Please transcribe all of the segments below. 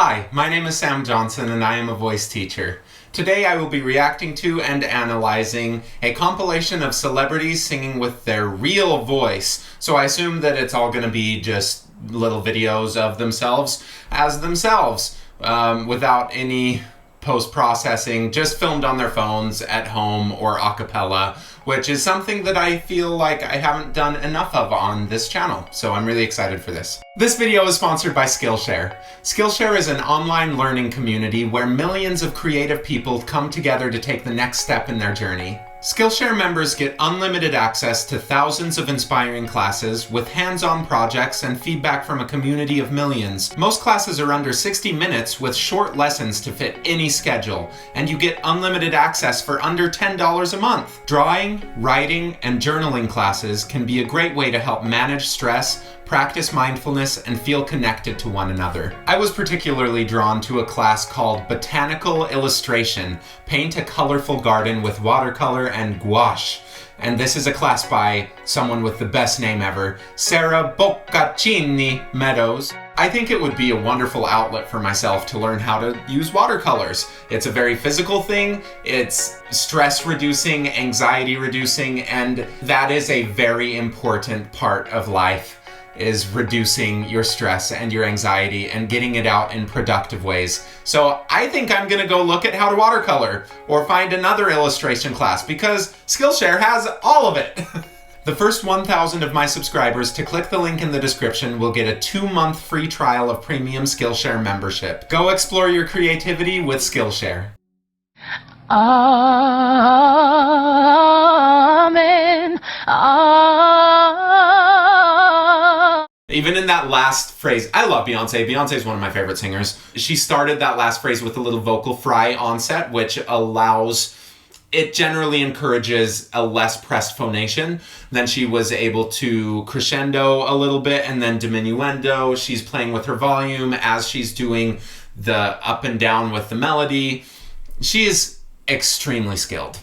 Hi, my name is Sam Johnson and I am a voice teacher. Today I will be reacting to and analyzing a compilation of celebrities singing with their real voice. So I assume that it's all going to be just little videos of themselves as themselves, without any post-processing, just filmed on their phones at home or a cappella, which is something that I feel like I haven't done enough of on this channel, so I'm really excited for this. This video is sponsored by Skillshare. Skillshare is an online learning community where millions of creative people come together to take the next step in their journey. Skillshare members get unlimited access to thousands of inspiring classes with hands-on projects and feedback from a community of millions. Most classes are under 60 minutes with short lessons to fit any schedule, and you get unlimited access for under $10 a month. Drawing, writing, and journaling classes can be a great way to help manage stress, practice mindfulness, and feel connected to one another. I was particularly drawn to a class called Botanical Illustration, Paint a Colorful Garden with Watercolor and Gouache. And this is a class by someone with the best name ever, Sarah Boccaccini Meadows. I think it would be a wonderful outlet for myself to learn how to use watercolors. It's a very physical thing, it's stress reducing, anxiety reducing, and that is a very important part of life, is reducing your stress and your anxiety and getting it out in productive ways. So I think I'm gonna go look at how to watercolor or find another illustration class because Skillshare has all of it. The first 1,000 of my subscribers to click the link in the description will get a 2-month free trial of premium Skillshare membership. Go explore your creativity with Skillshare. Amen. Even in that last phrase, I love Beyonce. Beyonce is one of my favorite singers. She started that last phrase with a little vocal fry onset, which it generally encourages a less pressed phonation. Then she was able to crescendo a little bit and then diminuendo. She's playing with her volume as she's doing the up and down with the melody. She is extremely skilled.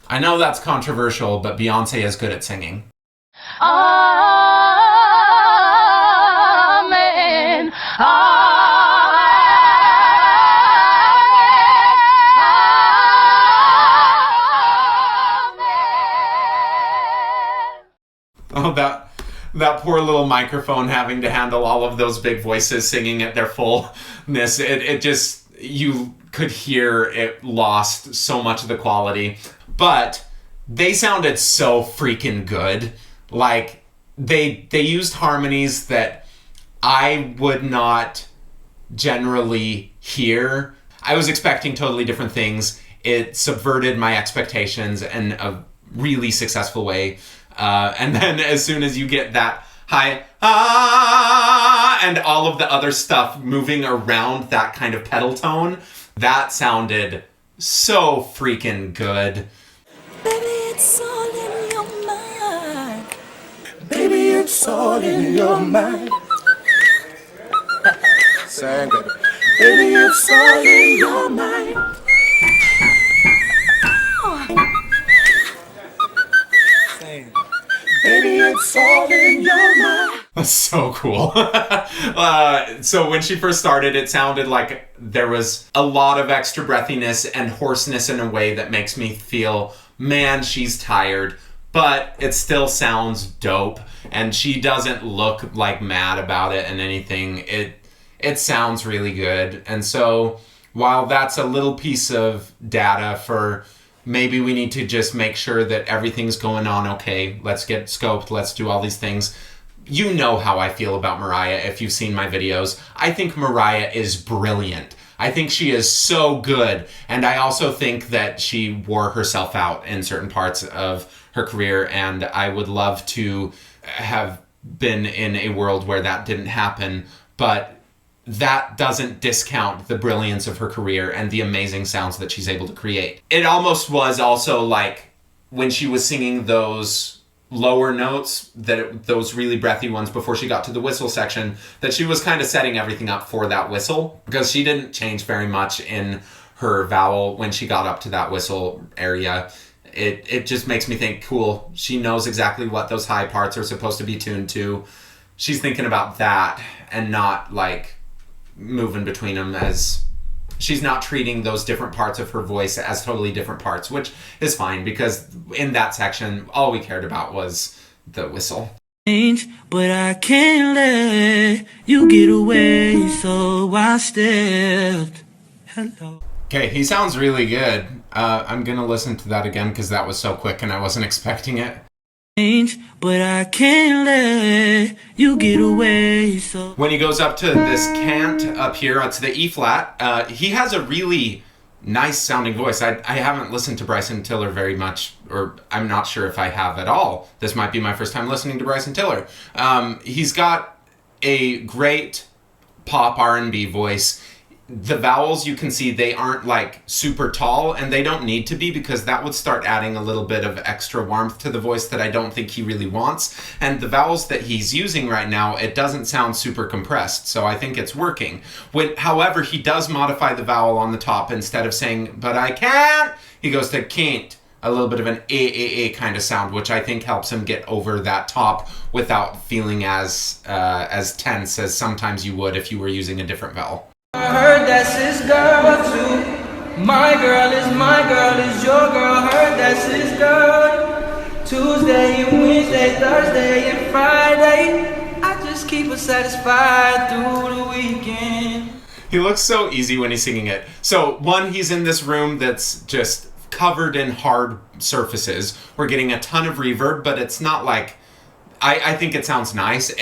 I know that's controversial, but Beyonce is good at singing. Amen. Oh, that poor little microphone having to handle all of those big voices singing at their fullness. It just, you could hear it lost so much of the quality. But they sounded so freaking good. Like, they used harmonies that I would not generally hear. I was expecting totally different things. It subverted my expectations in a really successful way. And then as soon as you get that high, and all of the other stuff moving around that kind of pedal tone, that sounded so freaking good. Baby, it's all in your mind. Baby, it's all in your mind. Sing, baby. Baby, it's all in your mind. Sing. Baby, it's all in your mind. That's so cool. So when she first started, it sounded like there was a lot of extra breathiness and hoarseness in a way that makes me feel, man, she's tired. But it still sounds dope, and she doesn't look like mad about it and anything. It sounds really good. And so while that's a little piece of data for maybe we need to just make sure that everything's going on okay, let's get scoped, let's do all these things. You know how I feel about Mariah if you've seen my videos. I think Mariah is brilliant. I think she is so good. And I also think that she wore herself out in certain parts of her career, and I would love to have been in a world where that didn't happen. But that doesn't discount the brilliance of her career and the amazing sounds that she's able to create. It almost was also like when she was singing those lower notes, those really breathy ones before she got to the whistle section, that she was kind of setting everything up for that whistle, because she didn't change very much in her vowel when she got up to that whistle area. It just makes me think, cool, she knows exactly what those high parts are supposed to be tuned to. She's thinking about that and not like moving between them, as she's not treating those different parts of her voice as totally different parts, which is fine, because in that section, all we cared about was the whistle. But I can't let you get away, so I stepped. Hello. Okay, he sounds really good. I'm gonna listen to that again because that was so quick and I wasn't expecting it. But I can't let you get away, so... When he goes up to this cant up here, to the E flat, he has a really nice sounding voice. I haven't listened to Bryson Tiller very much, or I'm not sure if I have at all. This might be my first time listening to Bryson Tiller. He's got a great pop R&B voice. The vowels, you can see they aren't like super tall, and they don't need to be, because that would start adding a little bit of extra warmth to the voice that I don't think he really wants. And the vowels that he's using right now, it doesn't sound super compressed, so I think it's working. However, he does modify the vowel on the top. Instead of saying, but I can't, he goes to can't. A little bit of an a kind of sound, which I think helps him get over that top without feeling as tense as sometimes you would if you were using a different vowel. I heard that's his girl too. My girl is your girl. Heard that's his girl. Tuesday and Wednesday, Thursday and Friday. I just keep her satisfied through the weekend. He looks so easy when he's singing it. So, one, he's in this room that's just covered in hard surfaces. We're getting a ton of reverb, but it's not like... I think it sounds nice.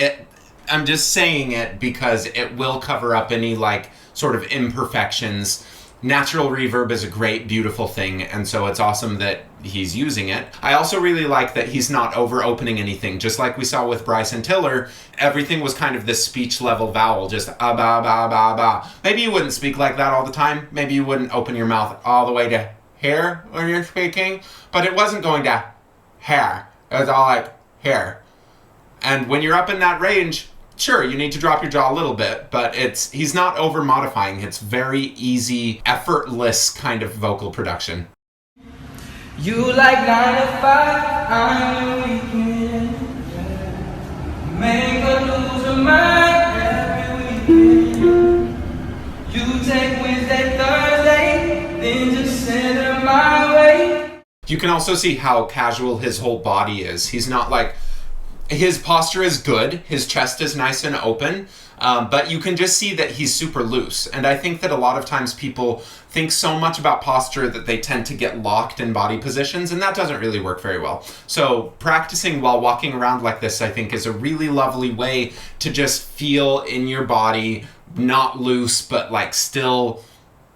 I'm just saying it because it will cover up any, like, sort of imperfections. Natural reverb is a great, beautiful thing, and so it's awesome that he's using it. I also really like that he's not over-opening anything. Just like we saw with Bryson Tiller, everything was kind of this speech-level vowel, just ba ba ba ba. Maybe you wouldn't speak like that all the time. Maybe you wouldn't open your mouth all the way to here when you're speaking, but it wasn't going to hair. It was all like here. And when you're up in that range, sure, you need to drop your jaw a little bit, but he's not over-modifying. It's very easy, effortless kind of vocal production. You like 9 to 5, I'm your weekend. Make her lose her mind every weekend. You take Wednesday, Thursday, then just send her my way. You can also see how casual his whole body is. He's not like... His posture is good, his chest is nice and open, but you can just see that he's super loose. And I think that a lot of times people think so much about posture that they tend to get locked in body positions, and that doesn't really work very well. So practicing while walking around like this, I think, is a really lovely way to just feel in your body, not loose, but like still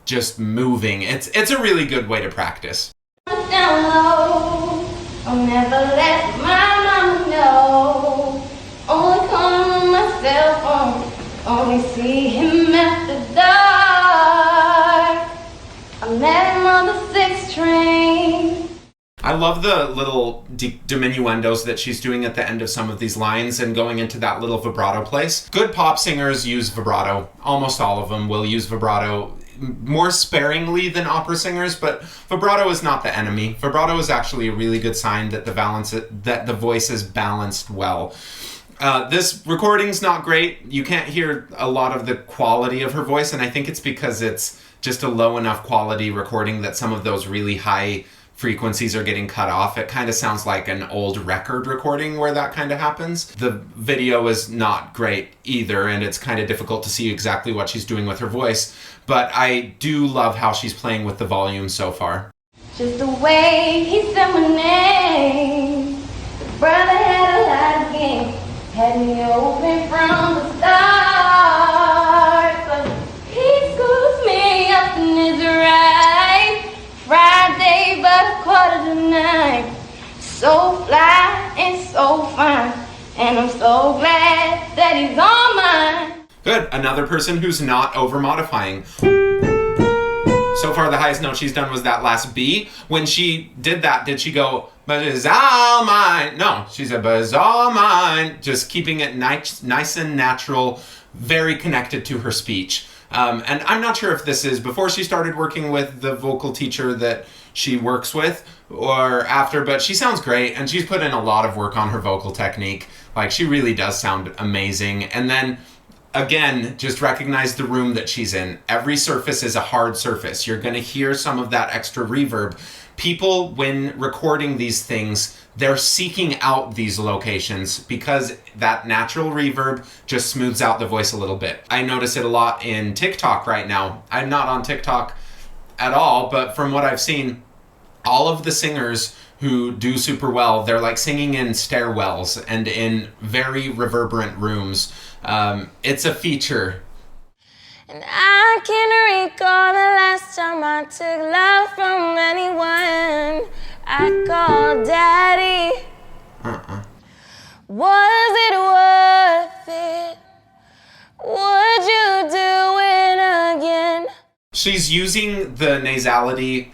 just moving. It's a really good way to practice. Down low, I'll never let my mama know. Only come on my cell phone, only see him after dark. I met him on the 6th train. I love the little diminuendos that she's doing at the end of some of these lines and going into that little vibrato place. Good pop singers use vibrato. Almost all of them will use vibrato more sparingly than opera singers, but vibrato is not the enemy. Vibrato is actually a really good sign that the voice is balanced well. This recording's not great. You can't hear a lot of the quality of her voice, and I think it's because it's just a low enough quality recording that some of those really high frequencies are getting cut off. It kind of sounds like an old record recording where that kind of happens. The video is not great either, and it's kind of difficult to see exactly what she's doing with her voice, but I do love how she's playing with the volume so far. Just the way he said my name. The brother had a lot of game, had me open from the start, but he screws me up and is right. Friday, but 8:45. So fly and so fine, and I'm so glad that he's on mine. Good. Another person who's not over-modifying. So far, the highest note she's done was that last B. When she did that, did she go, but it's all mine? No, she said, but it's all mine. Just keeping it nice and natural, very connected to her speech. And I'm not sure if this is before she started working with the vocal teacher that she works with or after, but she sounds great, and she's put in a lot of work on her vocal technique. Like, she really does sound amazing. And then Again, just recognize the room that she's in. Every surface is a hard surface. You're going to hear some of that extra reverb. People, when recording these things, they're seeking out these locations because that natural reverb just smooths out the voice a little bit. I notice it a lot in TikTok right now. I'm not on TikTok at all, but from what I've seen, all of the singers who do super well, they're like singing in stairwells and in very reverberant rooms. It's a feature. And I can recall the last time I took love from anyone I called daddy. Was it worth it? Would you do it again? She's using the nasality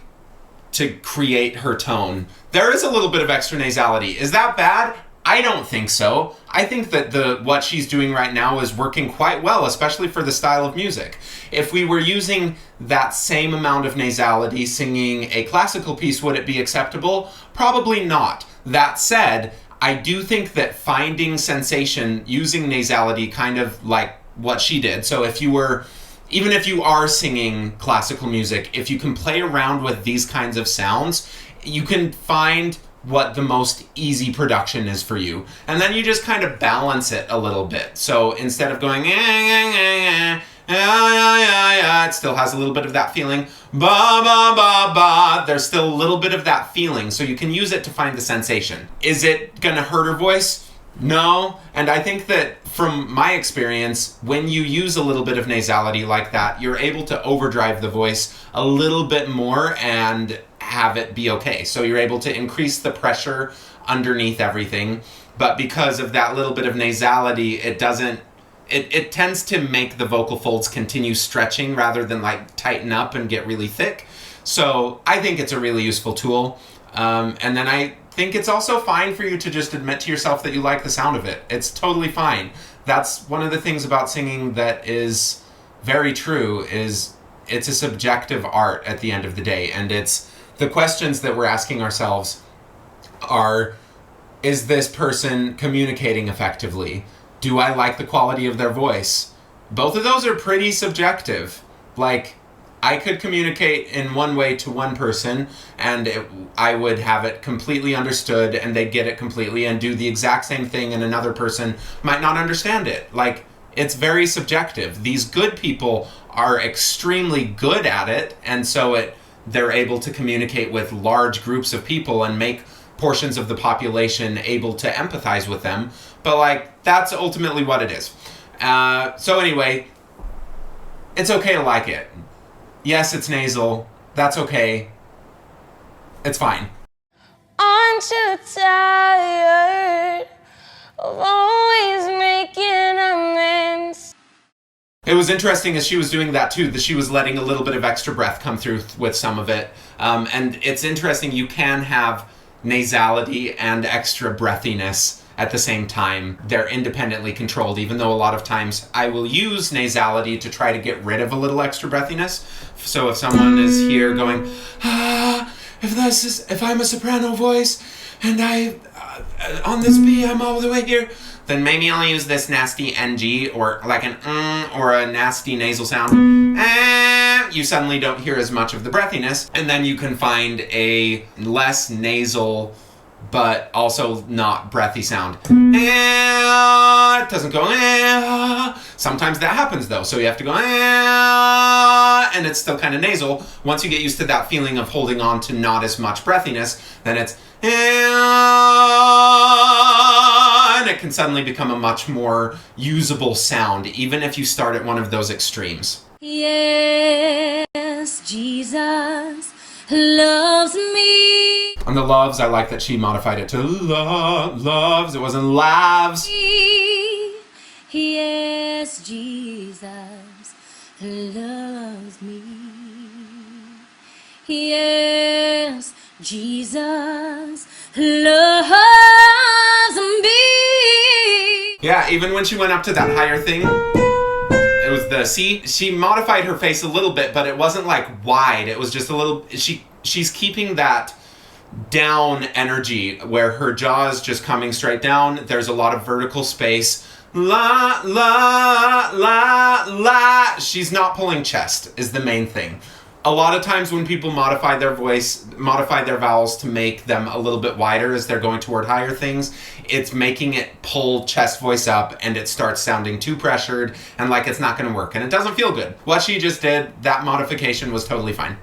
to create her tone. There is a little bit of extra nasality. Is that bad? I don't think so. I think that what she's doing right now is working quite well, especially for the style of music. If we were using that same amount of nasality singing a classical piece, would it be acceptable? Probably not. That said, I do think that finding sensation using nasality, kind of like what she did, so even if you are singing classical music, if you can play around with these kinds of sounds, you can find what the most easy production is for you. And then you just kind of balance it a little bit. So instead of going, it still has a little bit of that feeling. Ba, ba, ba, ba. There's still a little bit of that feeling. So you can use it to find the sensation. Is it going to hurt her voice? No. And I think that from my experience, when you use a little bit of nasality like that, you're able to overdrive the voice a little bit more and have it be okay. So you're able to increase the pressure underneath everything. But because of that little bit of nasality, it tends to make the vocal folds continue stretching rather than like tighten up and get really thick. So I think it's a really useful tool. And then I think it's also fine for you to just admit to yourself that you like the sound of it. It's totally fine. That's one of the things about singing that is very true, is it's a subjective art at the end of the day. And it's the questions that we're asking ourselves are, is this person communicating effectively? Do I like the quality of their voice? Both of those are pretty subjective. Like, I could communicate in one way to one person and I would have it completely understood and they'd get it completely, and do the exact same thing and another person might not understand it. Like, it's very subjective. These good people are extremely good at it, and so they're able to communicate with large groups of people and make portions of the population able to empathize with them. But like, that's ultimately what it is. So anyway, it's okay to like it. Yes, it's nasal. That's okay. It's fine. Aren't you tired of always making amends? It was interesting as she was doing that too, that she was letting a little bit of extra breath come through with some of it. And it's interesting, you can have nasality and extra breathiness at the same time. They're independently controlled, even though a lot of times I will use nasality to try to get rid of a little extra breathiness. So if someone is here going, if I'm a soprano voice and on this B, I'm all the way here, then maybe I'll use this nasty NG or like an or a nasty nasal sound. You suddenly don't hear as much of the breathiness, and then you can find a less nasal but also not breathy sound. It doesn't go. Sometimes that happens though, so you have to go, and it's still kind of nasal. Once you get used to that feeling of holding on to not as much breathiness, then it's, and it can suddenly become a much more usable sound, even if you start at one of those extremes. Yes, Jesus loves me. On the loves, I like that she modified it to loves. It wasn't lives. Yes, Jesus loves me. Yes, Jesus loves me. Yeah, even when she went up to that higher thing, it was the C. She modified her face a little bit, but it wasn't like wide. It was just a little. She's keeping that down energy where her jaw is just coming straight down. There's a lot of vertical space. la, la, la, la. She's not pulling chest is the main thing. A lot of times when people modify their voice, modify their vowels to make them a little bit wider as they're going toward higher things, it's making it pull chest voice up and it starts sounding too pressured and like it's not going to work and it doesn't feel good. What she just did, that modification was totally fine.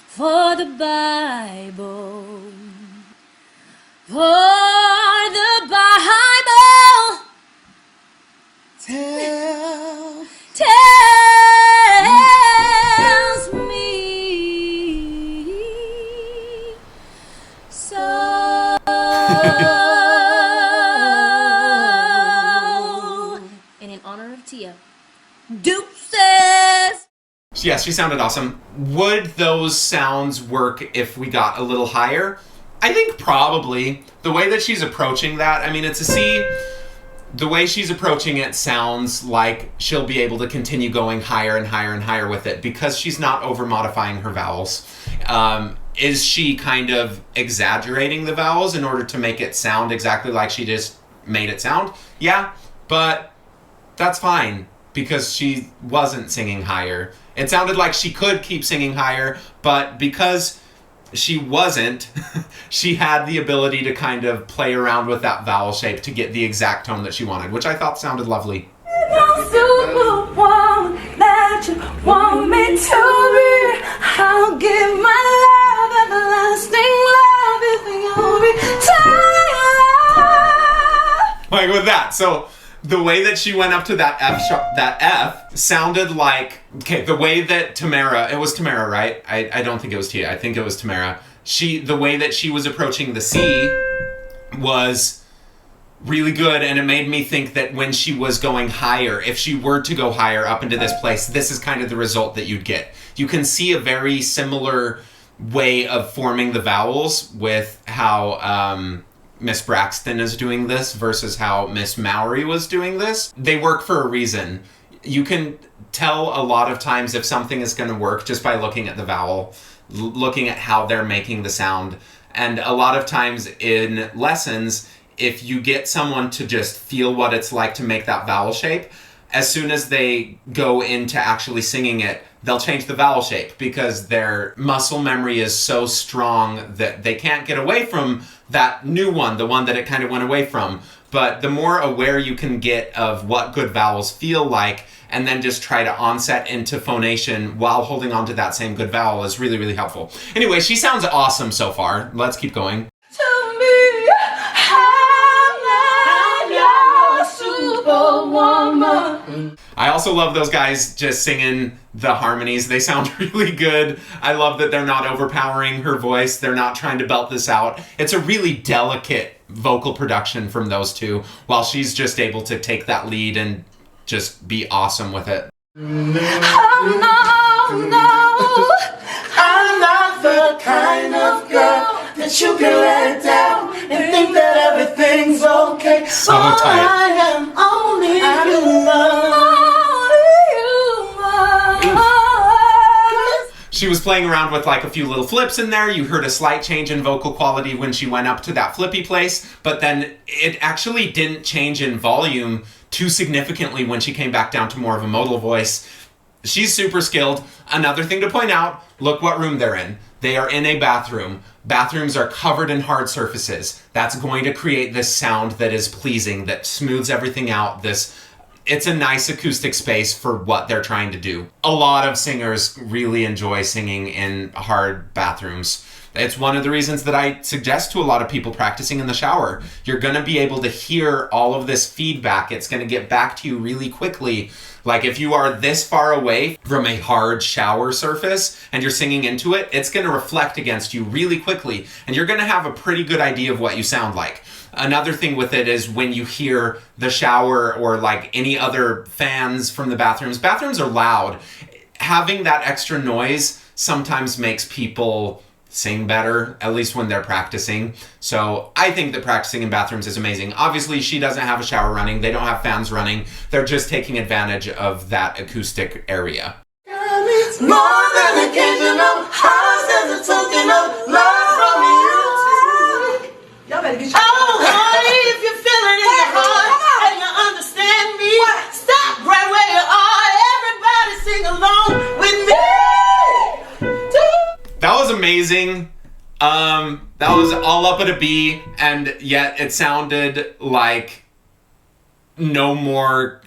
For the Bible, for the Bible, tells me so. And in honor of Tia, deuces. Yes, she sounded awesome. Would those sounds work if we got a little higher? I think probably. The way that she's approaching that, I mean, it's a C. The way she's approaching it sounds like she'll be able to continue going higher and higher and higher with it because she's not over-modifying her vowels. Is she kind of exaggerating the vowels in order to make it sound exactly like she just made it sound? Yeah, but that's fine because she wasn't singing higher. It sounded like she could keep singing higher, but because she wasn't, she had the ability to kind of play around with that vowel shape to get the exact tone that she wanted, which I thought sounded lovely. Superwoman that you want me to be, I'll give my love, everlasting love, if you Like with that, so the way that she went up to that F sharp, that F sounded like, okay, the way that Tamera, it was Tamera, right? I don't think it was Tia, I think it was Tamera. The way that she was approaching the C was really good, and it made me think that when she was going higher, if she were to go higher up into this place, this is kind of the result that you'd get. You can see a very similar way of forming the vowels with how Miss Braxton is doing this versus how Miss Mowry was doing this. They work for a reason. You can tell a lot of times if something is going to work just by looking at the vowel, looking at how they're making the sound. And a lot of times in lessons, if you get someone to just feel what it's like to make that vowel shape, as soon as they go into actually singing it, they'll change the vowel shape because their muscle memory is so strong that they can't get away from that new one, the one that it kind of went away from. But the more aware you can get of what good vowels feel like, and then just try to onset into phonation while holding on to that same good vowel is really, really helpful. Anyway, she sounds awesome so far. Let's keep going. To me, I'm your superwoman. I also love those guys just singing the harmonies. They sound really good. I love that they're not overpowering her voice. They're not trying to belt this out. It's a really delicate vocal production from those two, while she's just able to take that lead and just be awesome with it. Oh no, I'm not the kind of girl that you can let down and think that everything's okay. So tight. I am only She was playing around with like a few little flips in there. You heard a slight change in vocal quality when she went up to that flippy place, but then it actually didn't change in volume too significantly when she came back down to more of a modal voice. She's super skilled. Another thing to point out, look what room they're in. They are in a bathroom. Bathrooms are covered in hard surfaces. That's going to create this sound that is pleasing, that smooths everything out. It's a nice acoustic space for what they're trying to do. A lot of singers really enjoy singing in hard bathrooms. It's one of the reasons that I suggest to a lot of people practicing in the shower. You're going to be able to hear all of this feedback. It's going to get back to you really quickly. Like if you are this far away from a hard shower surface and you're singing into it, it's going to reflect against you really quickly. And you're going to have a pretty good idea of what you sound like. Another thing with it is when you hear the shower or like any other fans from the bathrooms are loud. Having that extra noise sometimes makes people sing better, at least when they're practicing. So I think that practicing in bathrooms is amazing. Obviously, she doesn't have a shower running. They don't have fans running. They're just taking advantage of that acoustic area. It's more than occasional. How's there's a token of love from you? Y'all better get your honey, if you feel it in your heart and you're amazing. That was all up at a B, and yet it sounded like no more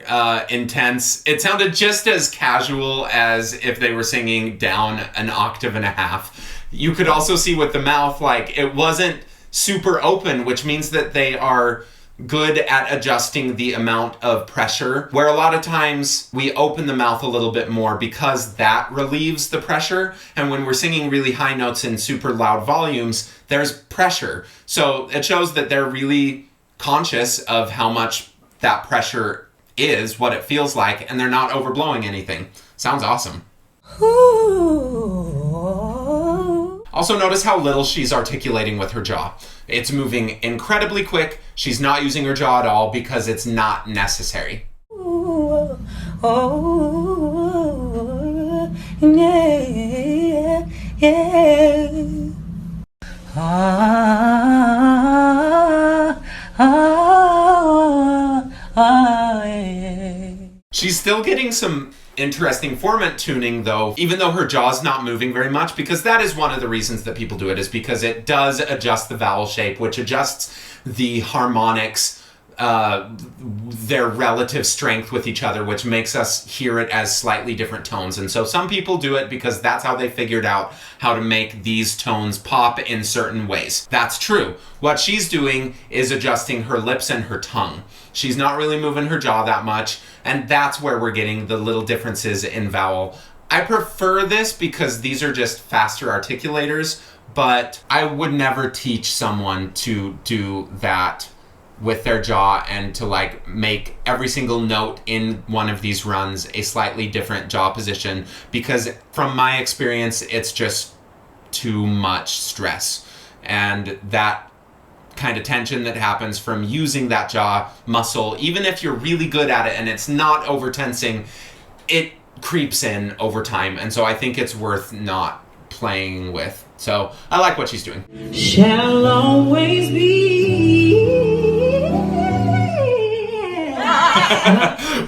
intense. It sounded just as casual as if they were singing down an octave and a half. You could also see with the mouth, like, it wasn't super open, which means that they are good at adjusting the amount of pressure, where a lot of times we open the mouth a little bit more because that relieves the pressure. And when we're singing really high notes in super loud volumes, there's pressure. So it shows that they're really conscious of how much that pressure is, what it feels like, and they're not overblowing anything. Sounds awesome. Also notice how little she's articulating with her jaw. It's moving incredibly quick. She's not using her jaw at all because it's not necessary. She's still getting some interesting formant tuning though, even though her jaw's not moving very much, because that is one of the reasons that people do it, is because it does adjust the vowel shape, which adjusts the harmonics, their relative strength with each other, which makes us hear it as slightly different tones. And so some people do it because that's how they figured out how to make these tones pop in certain ways. That's true. What she's doing is adjusting her lips and her tongue. She's not really moving her jaw that much, and that's where we're getting the little differences in vowel. I prefer this because these are just faster articulators, but I would never teach someone to do that with their jaw and to like make every single note in one of these runs a slightly different jaw position, because from my experience, it's just too much stress. And that kind of tension that happens from using that jaw muscle, even if you're really good at it and it's not over tensing, it creeps in over time. And so I think it's worth not playing with. So I like what she's doing. Shall always be.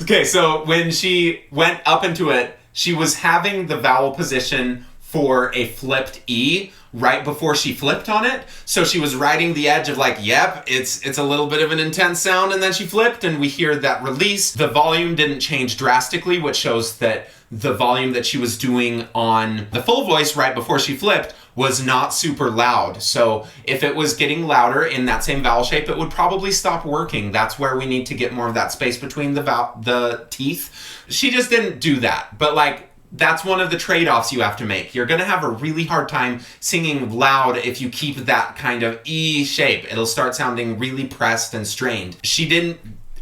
Okay, so when she went up into it, she was having the vowel position for a flipped E right before she flipped on it. So she was riding the edge of like, yep, it's a little bit of an intense sound, and then she flipped and we hear that release. The volume didn't change drastically, which shows that the volume that she was doing on the full voice right before she flipped was not super loud. So if it was getting louder in that same vowel shape, it would probably stop working. That's where we need to get more of that space between the teeth. She just didn't do that. But like, that's one of the trade-offs you have to make. You're gonna have a really hard time singing loud if you keep that kind of E shape. It'll start sounding really pressed and strained. She didn't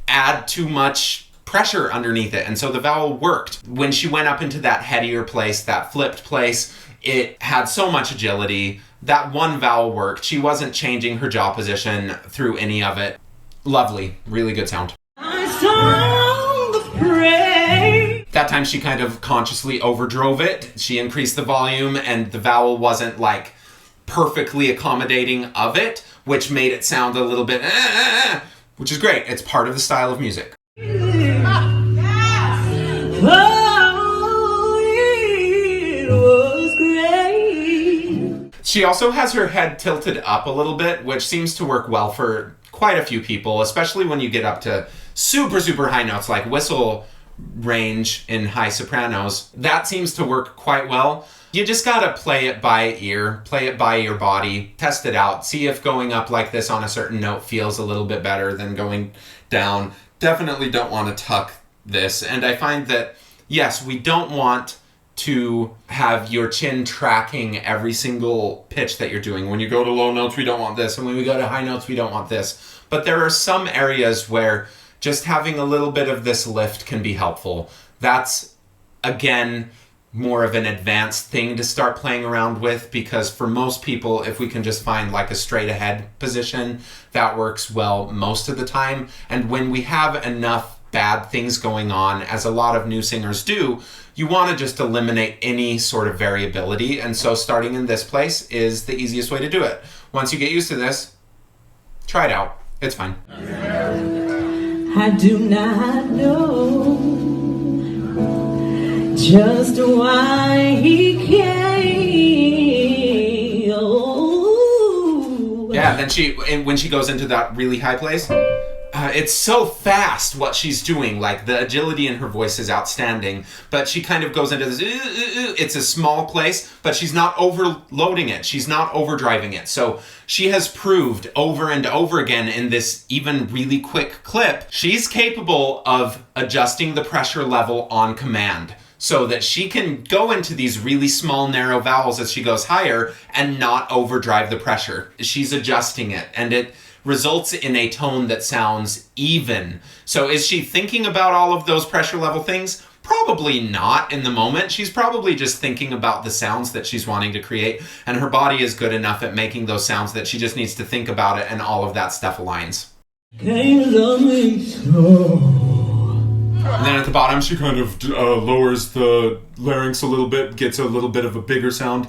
add too much pressure underneath it, and so the vowel worked. When she went up into that headier place, that flipped place, it had so much agility. That one vowel worked. She wasn't changing her jaw position through any of it. Lovely, really good sound. That time she kind of consciously overdrove it. She increased the volume and the vowel wasn't like perfectly accommodating of it, which made it sound a little bit, which is great. It's part of the style of music. She also has her head tilted up a little bit, which seems to work well for quite a few people, especially when you get up to super, super high notes like whistle range in high sopranos. That seems to work quite well. You just gotta play it by ear, play it by your body, test it out, see if going up like this on a certain note feels a little bit better than going down. Definitely don't want to tuck this. And I find that, yes, we don't want to have your chin tracking every single pitch that you're doing. When you go to low notes, we don't want this. And when we go to high notes, we don't want this. But there are some areas where just having a little bit of this lift can be helpful. That's, again, more of an advanced thing to start playing around with, because for most people, if we can just find like a straight ahead position, that works well most of the time. And when we have enough bad things going on, as a lot of new singers do, you want to just eliminate any sort of variability. And so starting in this place is the easiest way to do it. Once you get used to this, try it out. It's fine. I do not know just why he came. Yeah, then when she goes into that really high place, it's so fast what she's doing. Like, the agility in her voice is outstanding. But she kind of goes into this, it's a small place, but she's not overloading it. She's not overdriving it. So she has proved over and over again in this even really quick clip, she's capable of adjusting the pressure level on command, so that she can go into these really small, narrow vowels as she goes higher and not overdrive the pressure. She's adjusting it, and it results in a tone that sounds even. So is she thinking about all of those pressure level things? Probably not in the moment. She's probably just thinking about the sounds that she's wanting to create, and her body is good enough at making those sounds that she just needs to think about it, and all of that stuff aligns. And then at the bottom, she kind of lowers the larynx a little bit, gets a little bit of a bigger sound.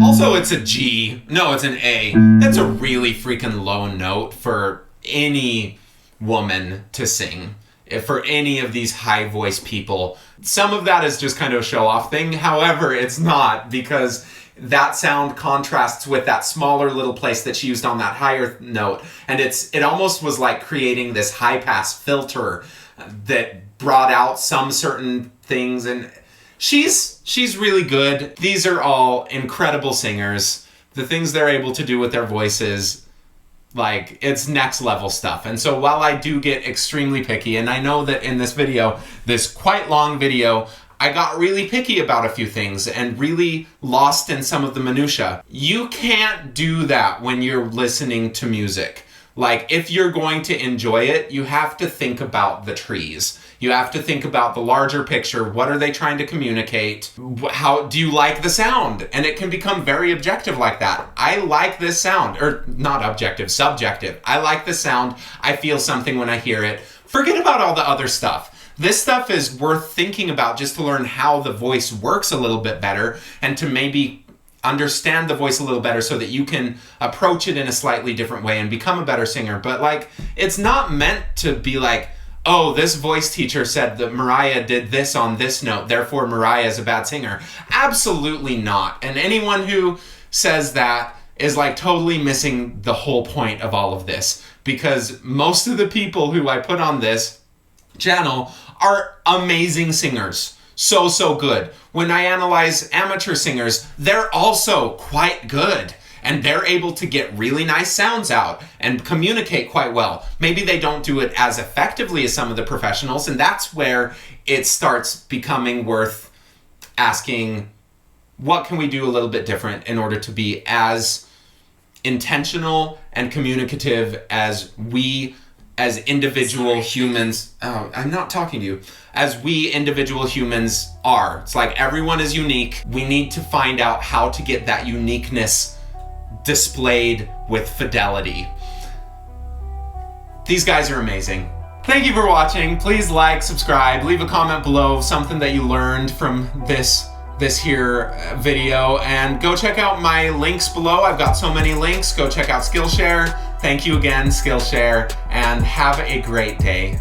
Also, it's a G. No, it's an A. That's a really freaking low note for any woman to sing. For any of these high voice people. Some of that is just kind of a show off thing. However, it's not, because that sound contrasts with that smaller little place that she used on that higher note. And it almost was like creating this high pass filter that brought out some certain things, and she's really good. These are all incredible singers. The things they're able to do with their voices, like, it's next level stuff. And so while I do get extremely picky, and I know that in this video, this quite long video, I got really picky about a few things and really lost in some of the minutia. You can't do that when you're listening to music. Like, if you're going to enjoy it, you have to think about the trees. You have to think about the larger picture. What are they trying to communicate? How do you like the sound? And it can become very objective like that. I like this sound. Or not objective, subjective. I like the sound. I feel something when I hear it. Forget about all the other stuff. This stuff is worth thinking about just to learn how the voice works a little bit better, and to maybe understand the voice a little better so that you can approach it in a slightly different way and become a better singer. But, like, it's not meant to be like, oh, this voice teacher said that Mariah did this on this note, therefore Mariah is a bad singer. Absolutely not. And anyone who says that is, like, totally missing the whole point of all of this, because most of the people who I put on this channel are amazing singers. So good. When I analyze amateur singers, they're also quite good. And they're able to get really nice sounds out and communicate quite well. Maybe they don't do it as effectively as some of the professionals, and that's where it starts becoming worth asking, what can we do a little bit different in order to be as intentional and communicative as we as individual humans, I'm not talking to you, as we individual humans are. It's like everyone is unique. We need to find out how to get that uniqueness displayed with fidelity. These guys are amazing. Thank you for watching. Please like, subscribe, leave a comment below, something that you learned from this here video, and go check out my links below. I've got so many links. Go check out Skillshare. Thank you again, Skillshare, and have a great day.